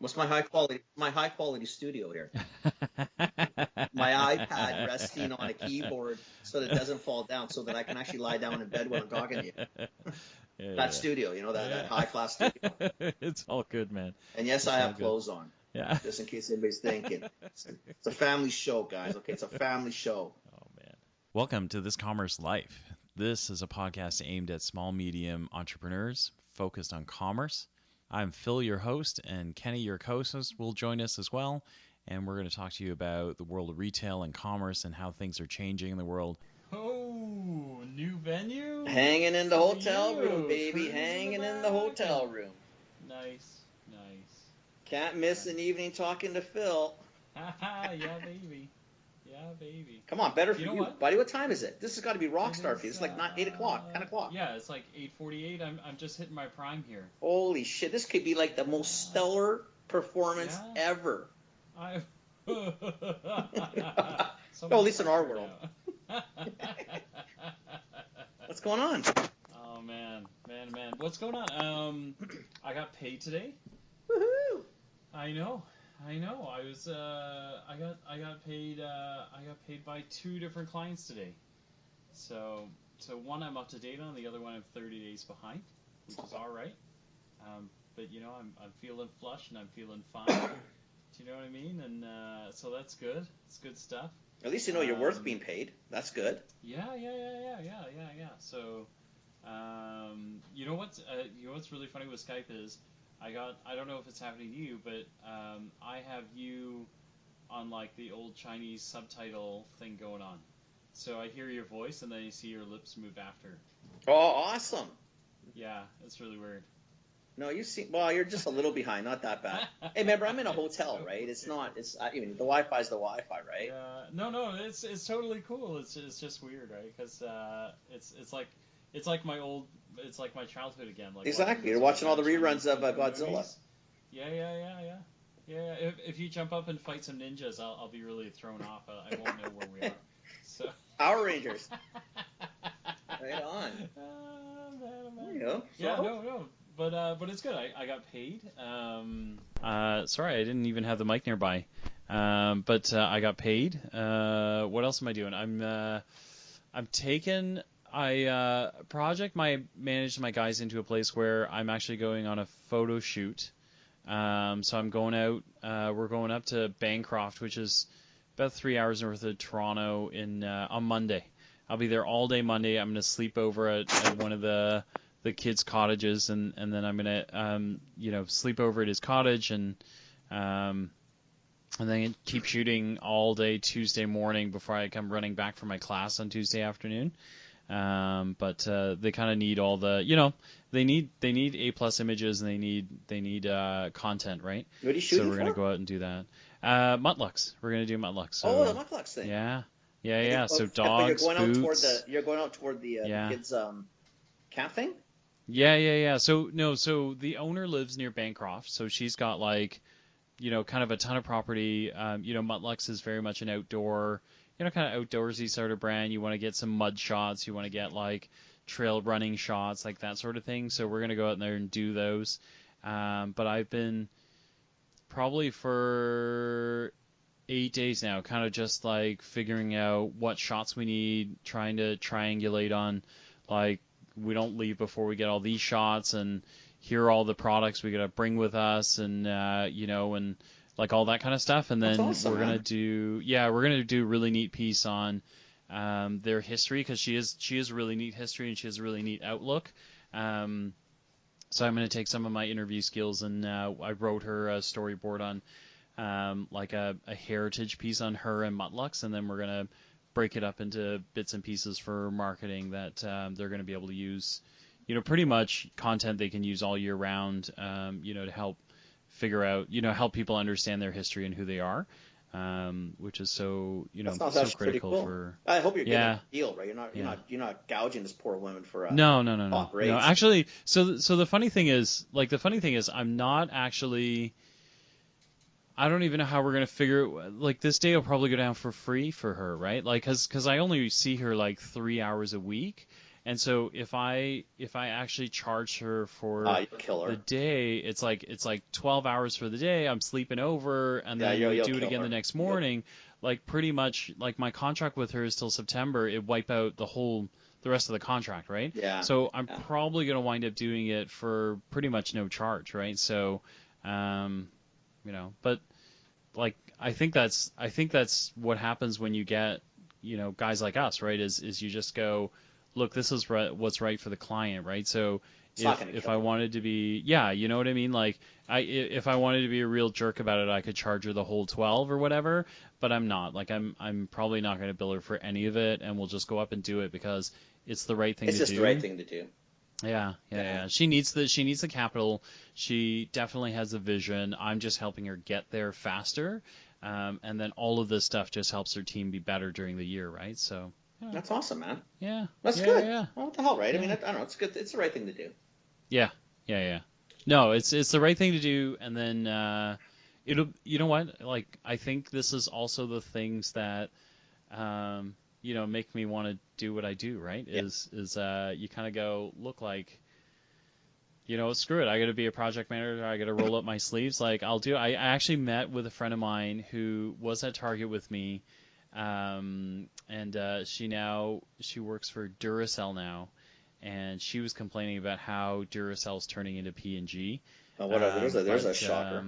What's my high quality studio here? My iPad resting on a keyboard so that it doesn't fall down, so that I can actually lie down in bed when I'm talking to you. That studio, that high class studio. It's all good, man. And yes, I have clothes on. Yeah. Just in case anybody's thinking. It's a family show, guys. Okay, it's a family show. Oh, man. Welcome to This Commerce Life. This is a podcast aimed at small, medium entrepreneurs focused on commerce. I'm Phil, your host, and Kenny, your co-host, will join us as well. And we're going to talk to you about the world of retail and commerce and how things are changing in the world. Oh, new venue? Hanging in the hotel room, baby. Hanging in the hotel room. Nice. Can't miss an evening talking to Phil. Yeah, baby. Come on, better for you. Buddy, what time is it? This has got to be rock star for you. It's like not 8 o'clock, 10 o'clock. Yeah, it's like 8:48. I'm just hitting my prime here. Holy shit, this could be like the most stellar performance ever. Well, at least in our world. What's going on? Oh, man. What's going on? I got paid today. Woohoo! I know. I was I got paid by 2 different clients today. So one I'm up to date on, the other one I'm 30 days behind, which is all right. But I'm feeling flush and I'm feeling fine. Do you know what I mean? And so that's good. It's good stuff. At least you know you're worth being paid. That's good. Yeah. So you know what's really funny with Skype is I don't know if it's happening to you, but I have you on like the old Chinese subtitle thing going on. So I hear your voice and then you see your lips move after. Oh, awesome. Yeah, it's really weird. No, you're just a little behind, not that bad. Hey, remember, I'm in a hotel, right? It's the Wi-Fi's the Wi-Fi, right? No, it's totally cool. It's just weird, right? Because it's like my childhood again. Like exactly. You're watching all the reruns of Godzilla. Movies. Yeah. If you jump up and fight some ninjas, I'll be really thrown off. I won't know where we are. So. Power Rangers. Right on. Man. There you go. Yeah, no. But it's good. I got paid. Sorry, I didn't even have the mic nearby. But I got paid. What else am I doing? I'm taking. I managed my guys into a place where I'm actually going on a photo shoot. So I'm going out. We're going up to Bancroft, which is about 3 hours north of Toronto on Monday. I'll be there all day Monday. I'm going to sleep over at one of the kids' cottages, and then I'm going to sleep over at his cottage and then keep shooting all day Tuesday morning before I come running back for my class on Tuesday afternoon. But they kind of need all the, they need A+ images and they need content, right? What are you shooting So we're going to go out and do that. Muttlocks. We're going to do Muttlocks. So, the Muttlocks thing. Yeah. So dogs, boots. You're going out toward the kids' camp thing? Yeah. So the owner lives near Bancroft, so she's got kind of a ton of property. Muttlocks is very much an outdoor, kind of outdoorsy sort of brand. You want to get some mud shots. You want to get trail running shots, like that sort of thing. So we're going to go out there and do those. But I've been probably for 8 days now, kind of just figuring out what shots we need, trying to triangulate on, we don't leave before we get all these shots, and here are all the products we got to bring with us, and and all that kind of stuff. And then we're gonna do a really neat piece on their history, because she has really neat history and she has a really neat outlook. So I'm going to take some of my interview skills, and I wrote her a storyboard on a heritage piece on her and Muttlocks, and then we're going to break it up into bits and pieces for marketing that they're going to be able to use, pretty much content they can use all year round, to help figure out, help people understand their history and who they are, which is so, so critical cool. for. I hope you're getting a deal, right? You're not gouging this poor woman for no. Actually, so the funny thing is, I'm not actually. I don't even know how we're gonna figure. This day will probably go down for free for her, right? Because I only see her 3 hours a week, And so if I actually charge her for You'll kill her. the day, it's like 12 hours for the day. I'm sleeping over, and then we you'll do it kill again her. the next morning. Like pretty much, like my contract with her is till September. It wipe out the rest of the contract, right? Yeah. So I'm probably gonna wind up doing it for pretty much no charge, right? So, but like I think that's what happens when you get guys like us, right? Is you just go, look, this is what's right for the client, right? So if I wanted to be, you know what I mean? Like if I wanted to be a real jerk about it, I could charge her the whole 12 or whatever, but I'm not. Like I'm probably not going to bill her for any of it, and we'll just go up and do it because it's the right thing to do. It's just the right thing to do. Yeah. She needs the capital. She definitely has a vision. I'm just helping her get there faster. And then all of this stuff just helps her team be better during the year, right? So yeah. That's awesome, man. Yeah. That's good. Yeah. Well, what the hell, right? Yeah. I mean, I don't know. It's good. It's the right thing to do. Yeah. No, it's the right thing to do, and then it'll. You know what? Like I think this is also the things that make me want to do what I do, right? Yeah. Is you kind of go, look, like, screw it. I got to be a project manager. I got to roll up my sleeves. Like I'll do. I actually met with a friend of mine who was at Target with me, and she works for Duracell now, and she was complaining about how Duracell's turning into P&G. Oh, whatever. There's a shocker.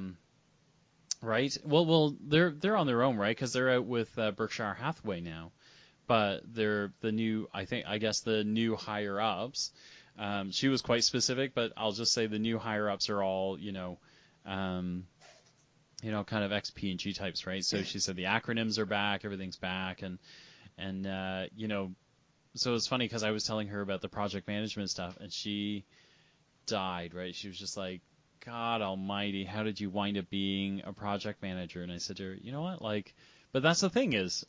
Right. Well, they're on their own, right? Because they're out with Berkshire Hathaway now. But they're the new higher ups. She was quite specific, but I'll just say the new higher ups are all, kind of ex-P&G types, right? So she said the acronyms are back, everything's back, and so it's funny because I was telling her about the project management stuff, and she died, right? She was just like, God Almighty, how did you wind up being a project manager? And I said to her, you know what, like, but that's the thing is,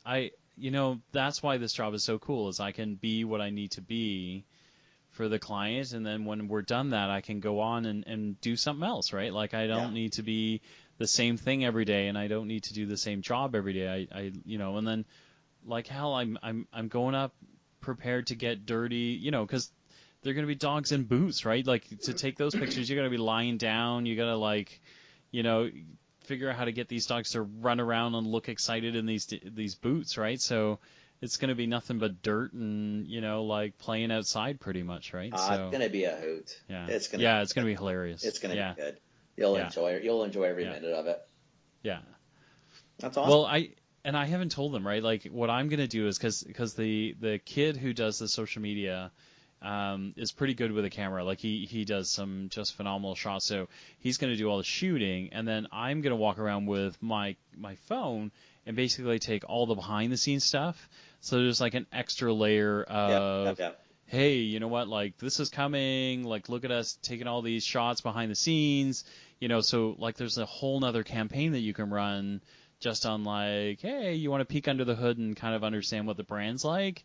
that's why this job is so cool, is I can be what I need to be for the client, and then when we're done that, I can go on and do something else, right? Like I don't need to be the same thing every day, and I don't need to do the same job every day. And then like hell, I'm going up prepared to get dirty, because they're going to be dogs in boots, right? Like to take those pictures, you're going to be lying down. You got to like, figure out how to get these dogs to run around and look excited in these boots, right? So it's going to be nothing but dirt and like playing outside pretty much, right? So it's going to be a hoot. Yeah, it's going to be hilarious. It's going to be good. You'll enjoy it. You'll enjoy every minute of it. Yeah, that's awesome. Well, I haven't told them, right? Like what I'm going to do is because the kid who does the social media is pretty good with a camera. Like he does some just phenomenal shots. So he's going to do all the shooting, and then I'm going to walk around with my phone and basically take all the behind the scenes stuff. So there's like an extra layer of, hey, you know what? Like this is coming. Like look at us taking all these shots behind the scenes. So like there's a whole nother campaign that you can run just on like, hey, you want to peek under the hood and kind of understand what the brand's like.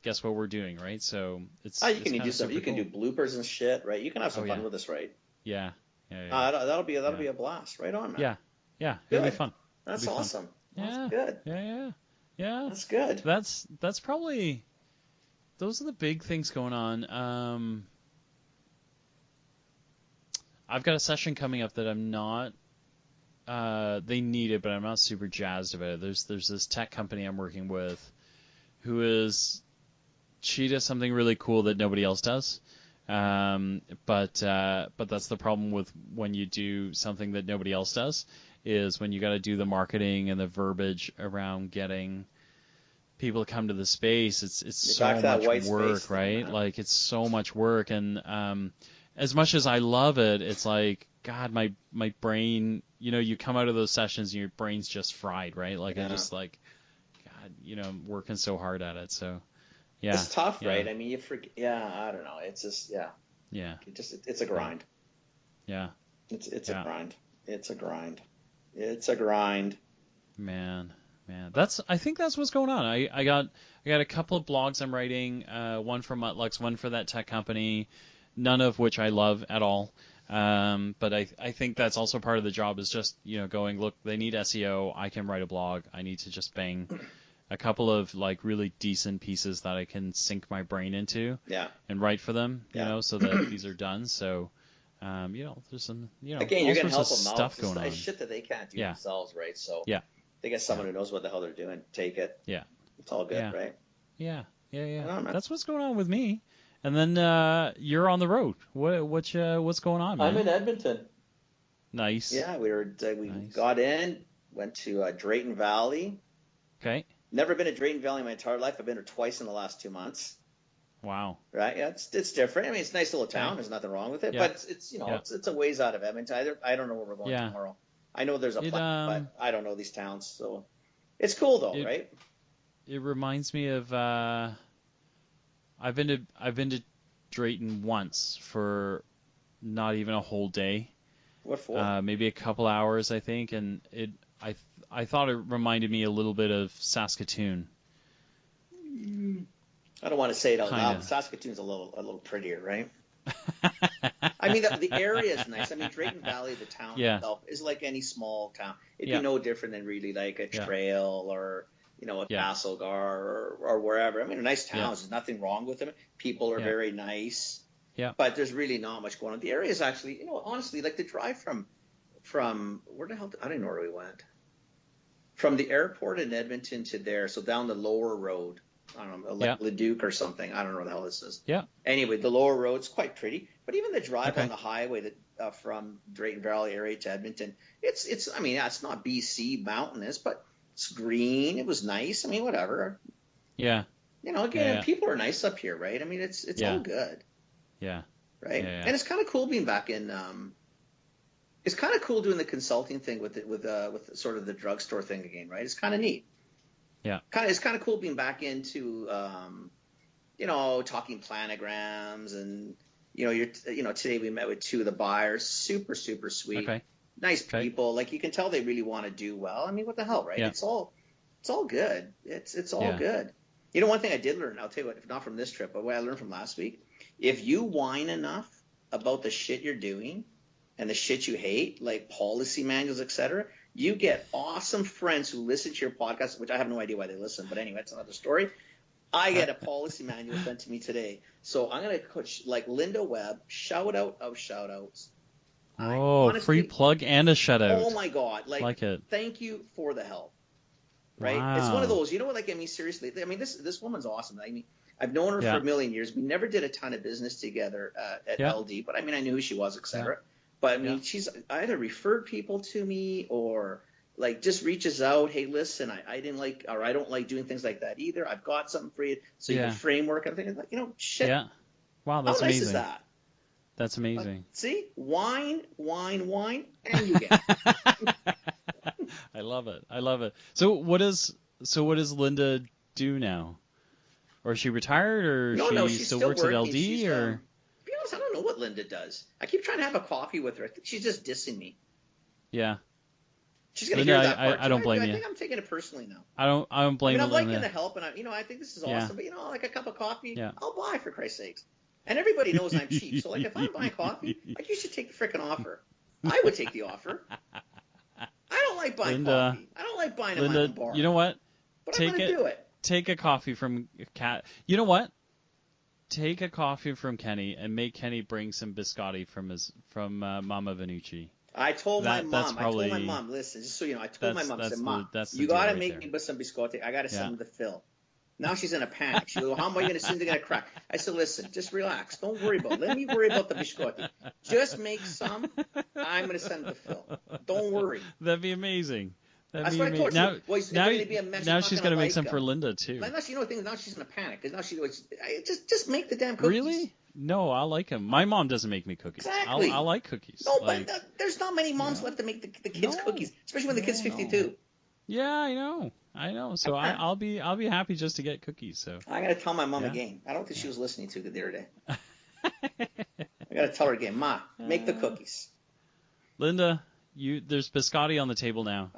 Guess what we're doing, right? So you can do bloopers and shit, right? You can have some fun with this, right? Yeah. That'll be a blast, right on, man. Yeah, it'll be fun. That's awesome. Yeah. That's good. Yeah. That's good. That's probably, those are the big things going on. I've got a session coming up that I'm not. They need it, but I'm not super jazzed about it. There's this tech company I'm working with, she does something really cool that nobody else does. But that's the problem with when you do something that nobody else does, is when you got to do the marketing and the verbiage around getting people to come to the space. It's so much work, right? Like it's so much work, and as much as I love it, it's like, God, my brain. You come out of those sessions and your brain's just fried, right? Like I'm just like, God, I'm working so hard at it, so. Yeah. It's tough, right? I mean, you forget. Yeah, I don't know. It's just, Yeah. It's a grind. Yeah. It's a grind. It's a grind. It's a grind. Man. I think that's what's going on. I got a couple of blogs I'm writing. One for Mutlux, one for that tech company. None of which I love at all. But I think that's also part of the job, is just going, look, they need SEO. I can write a blog. I need to just bang a couple of like really decent pieces that I can sink my brain into Yeah. and write for them, you Yeah. know, so that these are done. So, there's some, Again, all you're gonna sorts of help them out. stuff going on. It's shit that they can't do Yeah. themselves, right? So Yeah. they get someone who knows what the hell they're doing. Take it. Yeah. It's all good, Yeah. right? Yeah. I don't know. That's what's going on with me. And then you're on the road. What's going on, man? I'm in Edmonton. Nice. Yeah, we Nice. got in, went to Drayton Valley. Okay. Never been to Drayton Valley my entire life. I've been there twice in the last 2 months. Wow. Right? Yeah, it's different. I mean, it's a nice little town. There's nothing wrong with it, Yeah. but it's a ways out of Edmonton. I don't know where we're going tomorrow. I know there's a plan, but I don't know these towns, so it's cool though, right? It reminds me of I've been to Drayton once for not even a whole day. What for? Maybe a couple hours, I think, and I thought it reminded me a little bit of Saskatoon. I don't want to say it out Kinda. loud. Saskatoon's a little prettier, right? I mean, the area is nice. I mean, Drayton Valley, the town itself, is like any small town. It'd be no different than really like a Trail or a Castlegar or wherever. I mean, a nice towns. There's nothing wrong with them. People are very nice. Yeah. But there's really not much going on. The area is actually, honestly, like the drive from where the hell? I don't know where we went. From the airport in Edmonton to there, so down the lower road. I don't know, like Leduc or something. I don't know what the hell this is. Yeah. Anyway, the lower road's quite pretty, but even the drive on the highway that from Drayton Valley area to Edmonton, it's. I mean, it's not BC mountainous, but it's green. It was nice. I mean, whatever. Yeah. Again, people are nice up here, right? I mean, it's all good. Yeah. Right. Yeah. And it's kind of cool being back in. It's kind of cool doing the consulting thing with sort of the drugstore thing again, right? It's kind of neat. Yeah. It's kind of cool being back into, talking planograms and, today we met with two of the buyers, super, super sweet, nice people. Like you can tell they really want to do well. I mean, what the hell, right? Yeah. It's all good. It's all good. One thing I did learn, I'll tell you what, if not from this trip, but what I learned from last week, if you whine enough about the shit you're doing and the shit you hate, like policy manuals, etc., you get awesome friends who listen to your podcast, which I have no idea why they listen, but anyway, that's another story. I get a policy manual sent to me today. So I'm going to coach like Linda Webb, shout out of shout outs. Oh, honestly, free plug and a shout out. Oh my God. Like it. Thank you for the help. Right? Wow. It's one of those, seriously, this woman's awesome. I mean, I've known her for a million years. We never did a ton of business together at LD, but I mean, I knew who she was, etc. But I mean, she's either referred people to me or like just reaches out. Hey, listen, I didn't like, or I don't like doing things like that either. I've got something for you. So you can framework. I'm thinking, shit. Yeah. Wow, that's how nice amazing. is that? That's amazing. See, wine, and you get. I love it. So what does Linda do now? Or is she retired, or she still works working. at LD, or? To be honest, I don't know what Linda does. I keep trying to have a coffee with her. I think she's just dissing me. Yeah. She's gonna hear that part. I don't blame you. I think I'm taking it personally now. I don't blame you. I'm liking the help, and I think this is awesome. But like a cup of coffee, I'll buy for Christ's sakes. And everybody knows I'm cheap, so like if I'm buying coffee, like you should take the frickin' offer. I would take the offer. I don't like buying coffee. I don't like buying at my own bar. You know what? But I'm gonna do it. Take a coffee from Cat. You know what? Take a coffee from Kenny and make Kenny bring some biscotti from Mama Vannucci. I told my mom, listen, just so you know, I told my mom, I said, Mom, you got to make me some biscotti. I got to send them to Phil. Now she's in a panic. She goes, how am I going to send it in a crack? I said, listen, just relax. Don't worry about it. Let me worry about the biscotti. Just make some. I'm going to send it to Phil. Don't worry. That'd be amazing. That's what I told her. Now she's going to make some for Linda, too. Now she's in a panic. Because now she goes, just make the damn cookies. Really? No, I like them. My mom doesn't make me cookies. Exactly. I like cookies. No, but there's not many moms left to make the kids cookies, especially when the kid's 52. Yeah, I know. So I'll be happy just to get cookies. So I gotta tell my mom again. I don't think she was listening to it the other day. I gotta tell her again, Ma, make the cookies. Linda, there's biscotti on the table now.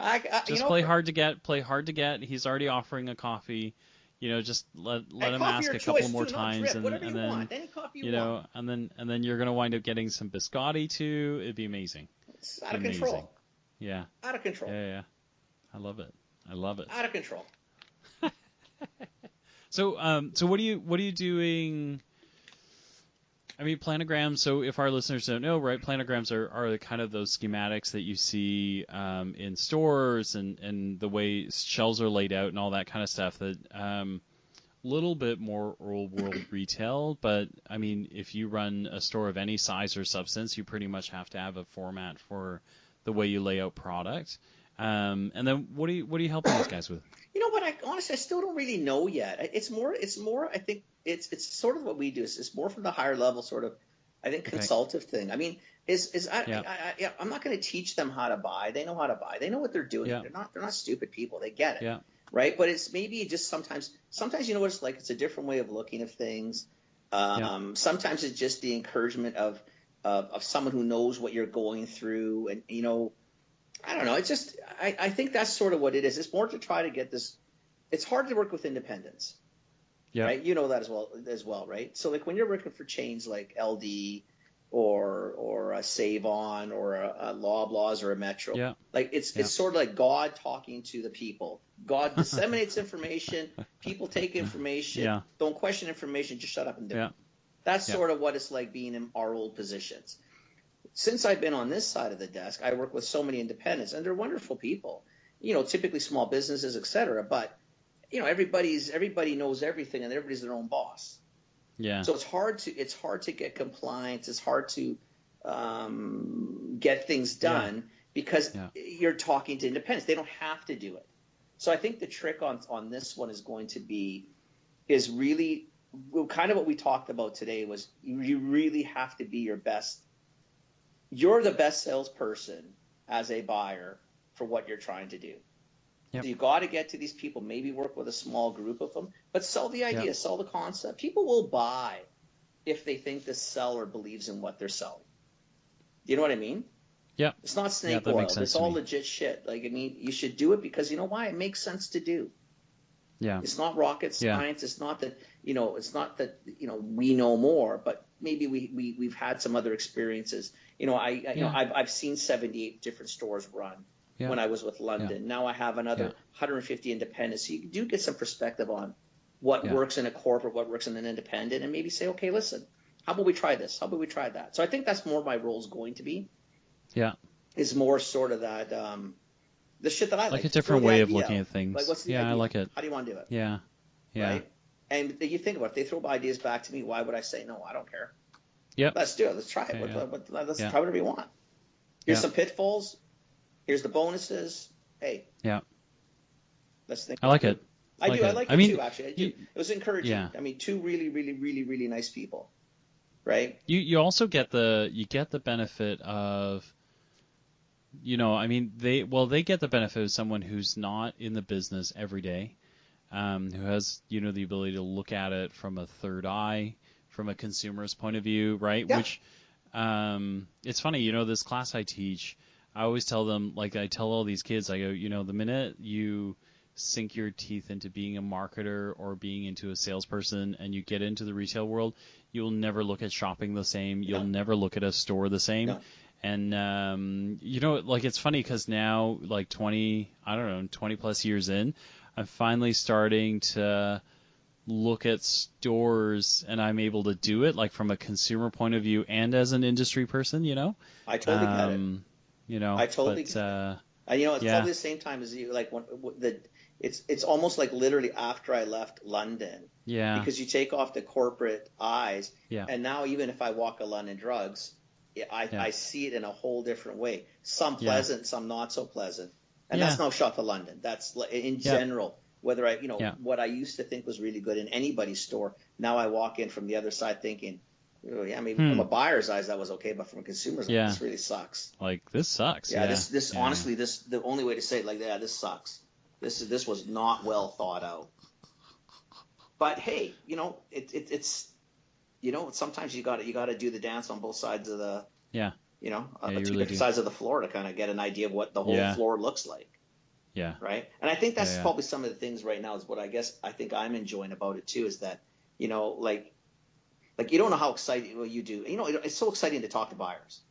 Just play hard to get. Play hard to get. He's already offering a coffee. Just let him ask a couple more times, and then any coffee you want. and then you're gonna wind up getting some biscotti too. It'd be amazing. It's out of control. Yeah. Out of control. Yeah. I love it. Out of control. So what are you doing? I mean, planograms. So if our listeners don't know, right, planograms are kind of those schematics that you see in stores and the way shelves are laid out and all that kind of stuff. That little bit more old world retail, but I mean, if you run a store of any size or substance, you pretty much have to have a format for the way you lay out product. And then what are you helping these guys with? You know what? Honestly, I still don't really know yet. It's more. I think it's sort of what we do. It's more from the higher level sort of, I think, Okay. consultative thing. I mean, I'm not going to teach them how to buy. They know how to buy. They know what they're doing. Yeah. They're not stupid people. They get it. Yeah. Right. But it's maybe just sometimes you know what it's like. It's a different way of looking at things. Sometimes it's just the encouragement of someone who knows what you're going through, and you know. I don't know. It's just I think that's sort of what it is. It's more to try to get this. It's hard to work with independents, right? You know that as well, right? So like when you're working for chains like LD or a Save On or a Loblaws or a Metro, like it's sort of like God talking to the people. God disseminates information. People take information. Don't question information. Just shut up and do it. That's sort of what it's like being in our old positions. Since I've been on this side of the desk, I work with so many independents, and they're wonderful people, you know, typically small businesses, et cetera. But, you know, everybody knows everything, and everybody's their own boss. Yeah. So it's hard to get compliance. It's hard to get things done because you're talking to independents. They don't have to do it. So I think the trick on this one is really kind of what we talked about today was you really have to be your best. You're the best salesperson as a buyer for what you're trying to do. Yep. So you got to get to these people, maybe work with a small group of them, but sell the idea, sell the concept. People will buy if they think the seller believes in what they're selling. You know what I mean? Yeah. It's not snake oil. It's all legit shit. Like, I mean, you should do it because you know why? It makes sense to do. Yeah. It's not rocket science. It's not that, you know, we know more, but maybe we've had some other experiences. You know, I've seen 78 different stores run when I was with London. Yeah. Now I have another 150 independents. So you do get some perspective on what works in a corporate, what works in an independent, and maybe say, okay, listen, how about we try this? How about we try that? So I think that's more my role is going to be. Yeah. Is more sort of that the shit that I like. A different way of looking at things. Like, what's the idea? I like it. How do you want to do it? Yeah. Yeah. Right? And you think about it, if they throw ideas back to me, why would I say no? I don't care. Yep. Let's do it. Let's try it. Let's try whatever you want. Here's some pitfalls. Here's the bonuses. Hey. Yeah. Let's think. I like it. I do. I like it too, actually. I do. It was encouraging. Yeah. I mean, two really, really, really, really nice people. Right? You also get the benefit of, you know, I mean, they get the benefit of someone who's not in the business every day, who has, you know, the ability to look at it from a third eye, from a consumer's point of view, right? Yeah. Which, it's funny, you know, this class I teach, I always tell them, like I tell all these kids, I go, you know, the minute you sink your teeth into being a marketer or being into a salesperson and you get into the retail world, you'll never look at shopping the same. You'll never look at a store the same. No. And, you know, like it's funny because now, like 20 plus years in, I'm finally starting to look at stores and I'm able to do it like from a consumer point of view and as an industry person, you know? I totally get it. You know, I totally get it. You know, it's probably the same time as you, like it's almost like literally after I left London. Yeah. Because you take off the corporate eyes. Yeah. And now even if I walk a London Drugs, I see it in a whole different way. Some pleasant, some not so pleasant. And that's no shot to London. That's in general. Whether what I used to think was really good in anybody's store, now I walk in from the other side thinking, oh, yeah, maybe from a buyer's eyes that was okay, but from a consumer's eyes, this really sucks. Like, this sucks. Yeah, this honestly, the only way to say it, like, yeah, this sucks. This was not well thought out. But hey, you know, it's you know, sometimes you got to do the dance on both sides of the you know, the two different sides of the floor to kind of get an idea of what the whole floor looks like. Yeah. Right. And I think that's probably some of the things right now is what I think I'm enjoying about it too is that, you know, like you don't know how exciting you do. You know, it's so exciting to talk to buyers.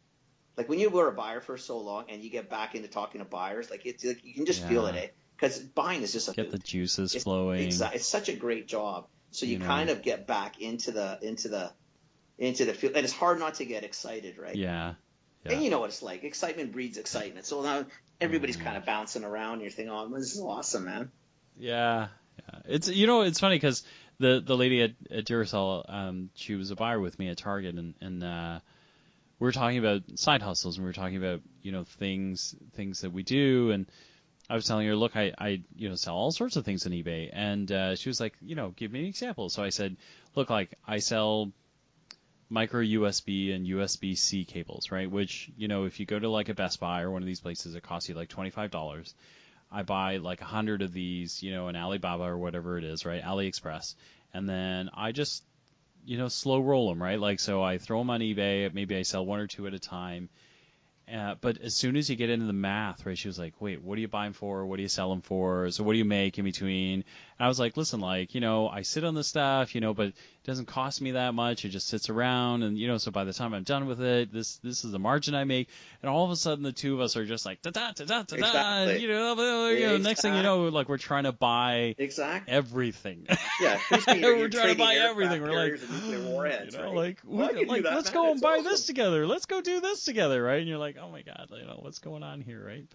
Like when you were a buyer for so long and you get back into talking to buyers, like it's like you can just feel it, eh? because buying is just a Get the hoot. juices flowing. It's such a great job. So you know. kind of get back into the field, and it's hard not to get excited, right? Yeah. And you know what it's like. Excitement breeds excitement. So now everybody's kind of bouncing around, and you're thinking, "Oh, this is awesome, man." Yeah. It's it's funny because the lady at Duracell, she was a buyer with me at Target, and we were talking about side hustles, and we were talking about things that we do, and I was telling her, look, I sell all sorts of things on eBay, and she was like, give me an example. So I said, look, like I sell micro USB and USB-C cables, right? Which if you go to like a Best Buy or one of these places, it costs you like $25. I buy like 100 of these, in Alibaba or whatever it is, right? AliExpress, and then I just slow roll them, right? Like, so I throw them on eBay. Maybe I sell one or two at a time. But as soon as you get into the math, right, she was like, wait, what do you buy them for? What do you sell them for? So what do you make in between? And I was like, listen, like, I sit on this stuff, but it doesn't cost me that much. It just sits around. And, so by the time I'm done with it, this is the margin I make. And all of a sudden the two of us are just like, da-da-da-da-da-da. Exactly. Next thing you know, like we're trying to buy everything. Yeah. We're trying to buy everything. We're like, nuclear warheads, right? like let's go and buy this together. Let's go do this together, right? And you're like, oh my God, what's going on here, right?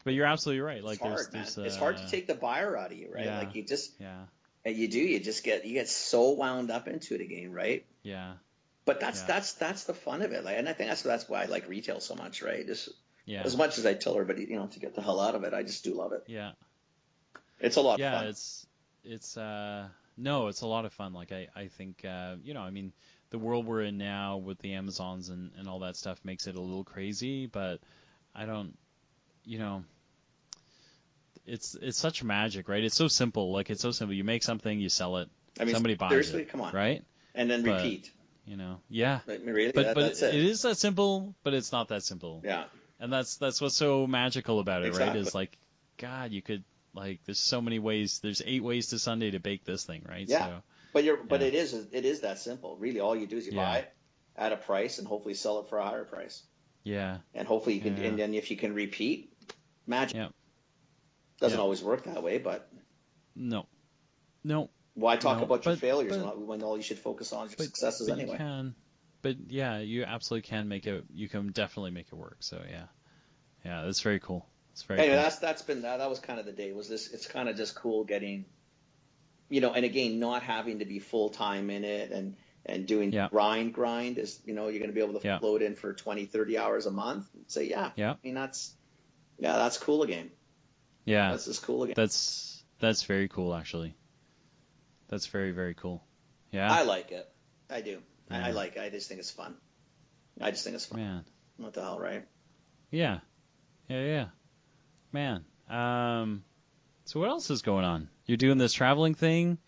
But you're absolutely right. Like, it's hard to take the buyer out of you, right? Yeah, like you just you get so wound up into it again, right? Yeah. But that's the fun of it. Like, and I think that's why I like retail so much, right? Just as much as I tell everybody, to get the hell out of it, I just do love it. Yeah. It's a lot of fun. Yeah, it's it's a lot of fun. Like I think I mean, the world we're in now with the Amazons and all that stuff makes it a little crazy, but I don't, it's such magic, right? It's so simple. Like, it's so simple. You make something, you sell it, somebody buys seriously, it. Come on. Right? And then repeat. Yeah. Really, but that's it. It is that simple, but it's not that simple. Yeah. And that's what's so magical about it, exactly. right? Is like, God, you could, like, there's so many ways. There's 8 ways to Sunday to bake this thing, right? Yeah. So, but it is that simple. Really, all you do is you buy it at a price and hopefully sell it for a higher price. Yeah. And hopefully you can, and then if you can repeat, magic. Yeah. Doesn't always work that way, but no. Why talk about your failures when all you should focus on is your successes anyway? You can. But yeah, you absolutely can make it. You can definitely make it work. So yeah, that's very cool. It's very anyway, cool. That was kind of the day. It's kind of just cool getting, and again, not having to be full time in it and doing grind is, you're going to be able to float in for 20, 30 hours a month and say, I mean, that's cool again. Yeah. That's just cool again. That's very cool, actually. That's very, very cool. Yeah. I like it. I do. Yeah. I like it. I just think it's fun. Man. What the hell, right? Yeah. Man. So what else is going on? You're doing this traveling thing?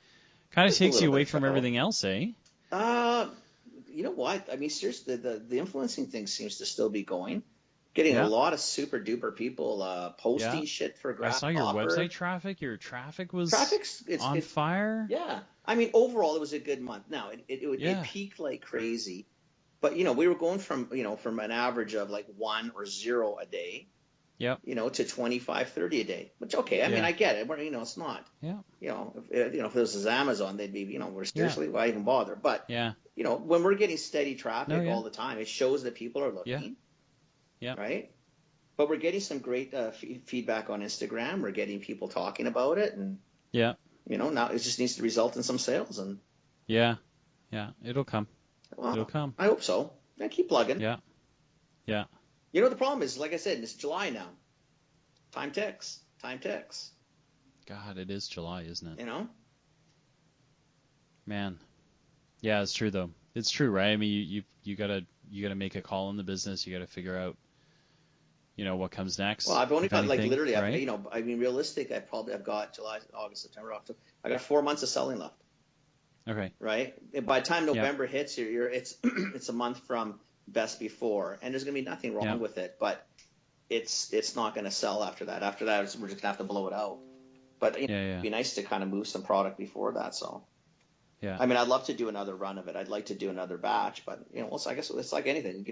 Kind of takes you away from everything else, eh? You know what? I mean, seriously, the influencing thing seems to still be going. Getting a lot of super duper people posting shit for Grasshopper. I saw your website traffic. Your traffic was on fire. Yeah. I mean, overall, it was a good month. Now, it peaked like crazy. But, we were going from an average of like 1 or 0 a day, to 25, 30 a day. Which, okay, I mean, I get it. But, it's not. Yeah. If this was Amazon, they'd be, we're seriously, why even bother? But, when we're getting steady traffic all the time, it shows that people are looking. Yeah. Right. But we're getting some great feedback on Instagram. We're getting people talking about it, and now it just needs to result in some sales. And it'll come. Well, it'll come. I hope so. Yeah, keep plugging. Yeah. The problem is, like I said, it's July now. Time ticks. God, it is July, isn't it? Man. Yeah, it's true though. It's true, right? I mean, you gotta make a call in the business. You gotta figure out, what comes next. Well, I've only got literally, right? I mean, realistic. I've got July, August, September, October. I got 4 months of selling left. Okay. Right. And by the time November hits, it's a month from best before, and there's gonna be nothing wrong with it, but it's not gonna sell after that. After that, we're just gonna have to blow it out. But it'd be nice to kind of move some product before that. So. Yeah. I mean, I'd love to do another run of it. I'd like to do another batch, but I guess it's like anything,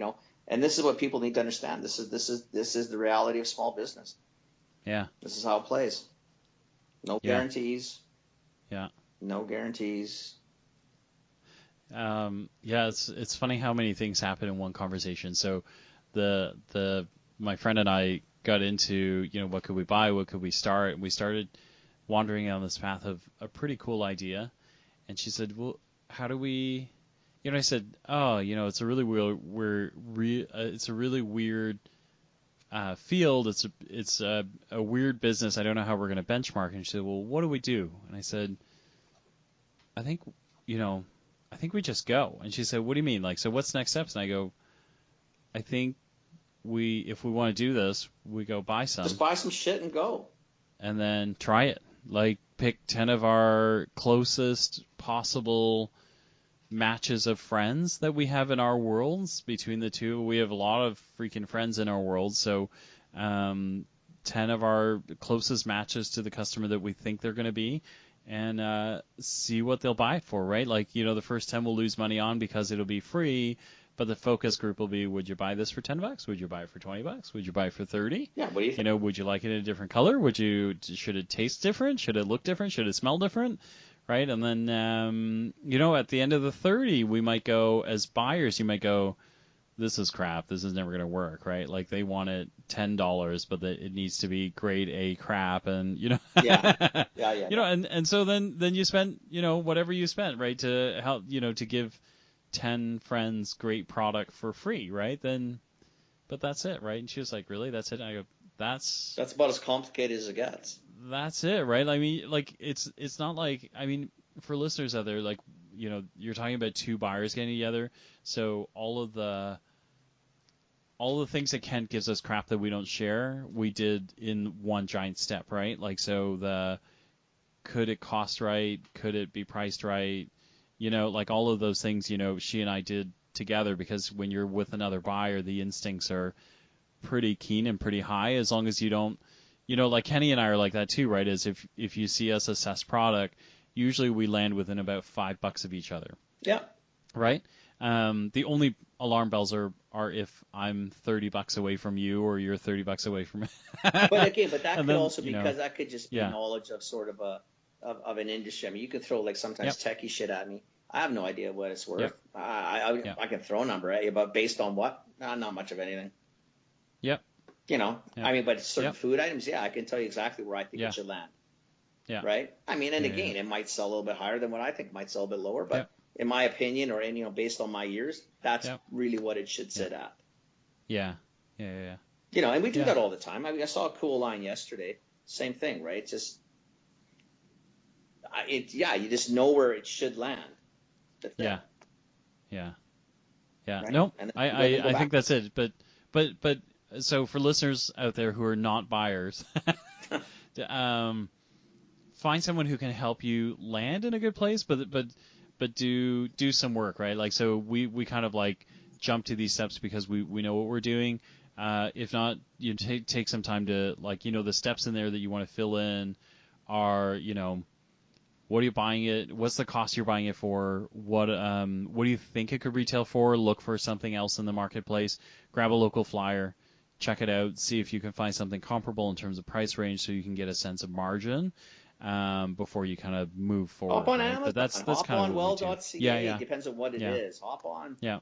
And this is what people need to understand. This is the reality of small business. Yeah. This is how it plays. No Yeah. guarantees. Yeah. No guarantees. Yeah, it's funny how many things happen in one conversation. So the my friend and I got into, what could we buy, what could we start, and we started wandering on this path of a pretty cool idea. And she said, "Well, how do we?" I said, "Oh, it's a really it's a really weird field. It's a weird business. I don't know how we're going to benchmark." And she said, "Well, what do we do?" And I said, "I think, you know, I think we just go." And she said, "What do you mean? Like, so what's next steps?" And I go, "I think if we want to do this, we go buy some Just buy some shit and go. and then try it. Like, pick 10 of our closest possible matches of friends that we have in our worlds. Between the two, we have a lot of freaking friends in our world. So, 10 of our closest matches to the customer that we think they're going to be, and see what they'll buy it for, right? Like, the first 10 we'll lose money on because it'll be free, but the focus group will be, would you buy this for $10? Would you buy it for $20? Would you buy it for 30? Yeah, what do you think? Would you like it in a different color? Should it taste different? Should it look different? Should it smell different? Right? And then, at the end of the 30, we might go, as buyers, you might go, this is crap. This is never going to work, right? Like, they want it $10, but it needs to be grade A crap, and Yeah. and so then you spend, whatever you spent, right, to help, to give 10 friends great product for free, right? Then, but that's it, right? And she was like, really? That's it? And I go, that's about as complicated as it gets. That's it, right? I mean, like, it's not like, I mean, for listeners out there, like, you're talking about two buyers getting together, so all of the things that Kent gives us crap that we don't share, we did in one giant step, right? Like, so could it cost right? Could it be priced right? Like, all of those things, she and I did together, because when you're with another buyer, the instincts are pretty keen and pretty high, as long as you don't, like Kenny and I are like that too, right? Is if you see us assess product, usually we land within about $5 of each other. Yeah. Right? The only alarm bells are if I'm $30 away from you, or you're $30 away from me. But that could then, also, because that could just be yeah. knowledge of sort of of an industry. I mean, you could throw, like, sometimes techie shit at me. I have no idea what it's worth. Yep. I can throw a number at you, but based on what? Not much of anything. Yep. I mean, but certain food items, I can tell you exactly where I think it should land. Yeah. Right? I mean, and again, it might sell a little bit higher than what I think, might sell a bit lower, but in my opinion, or based on my years, that's really what it should sit at. Yeah. Yeah. And we do that all the time. I mean, I saw a cool line yesterday. Same thing, right? It's just, you just know where it should land. Yeah. Right? No, And I think that's it. But so for listeners out there who are not buyers, find someone who can help you land in a good place, but do some work, right? Like, so we kind of like jump to these steps because we know what we're doing. If not, you take some time to, like, the steps in there that you want to fill in are, what are you buying it? What's the cost you're buying it for? What do you think it could retail for? Look for something else in the marketplace. Grab a local flyer, check it out, see if you can find something comparable in terms of price range, so you can get a sense of margin before you kind of move forward. Hop on right? Amazon. But that's hop kind on of what we do. well.ca. Depends on what it is. Hop on. Yeah.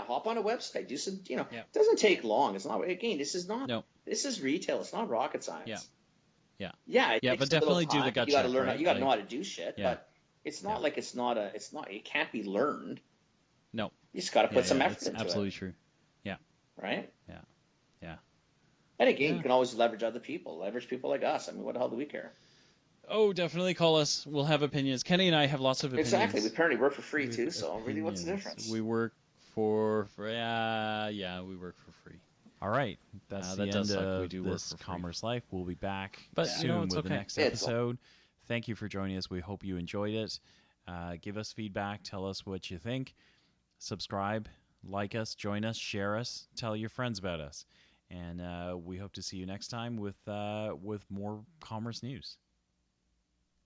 Hop on a website. Do some. It doesn't take long. It's not. Again, this is not. No. This is retail. It's not rocket science. Yeah. Yeah, it takes but a little definitely time. do the gut You got to check, learn. right? You got to know how to do shit. But it's not like it's not. It can't be learned. No. You just got to put some effort it's into absolutely it. true. Yeah. Right. Yeah. And again, you can always leverage other people. Leverage people like us. I mean, what the hell do we care? Oh, definitely call us. We'll have opinions. Kenny and I have lots of opinions. Exactly. We apparently work for free too. So really, what's the difference? We work for we work for free. All right, that's the end of we do this work for Commerce Life. We'll be back But, soon it's with the okay. next episode. Thank you for joining us. We hope you enjoyed it. Give us feedback. Tell us what you think. Subscribe, like us, join us, share us, tell your friends about us. And we hope to see you next time with more commerce news.